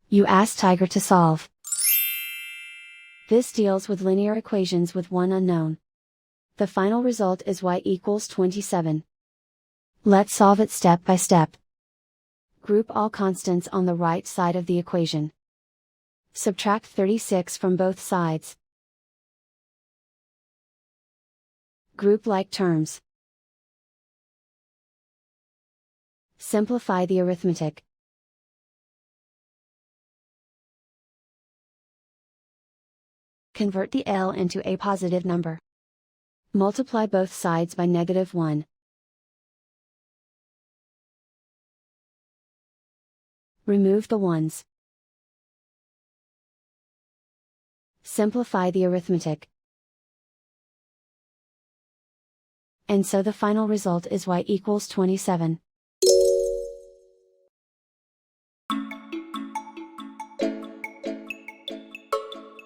You ask Tiger to solve. This deals with linear equations with one unknown. The final result is y equals 27. Let's solve it step by step. Group all constants on the right side of the equation. Subtract 36 from both sides. Group like terms. Simplify the arithmetic. Convert the L into a positive number. Multiply both sides by -1. Remove the ones. Simplify the arithmetic. And so the final result is y equals 27.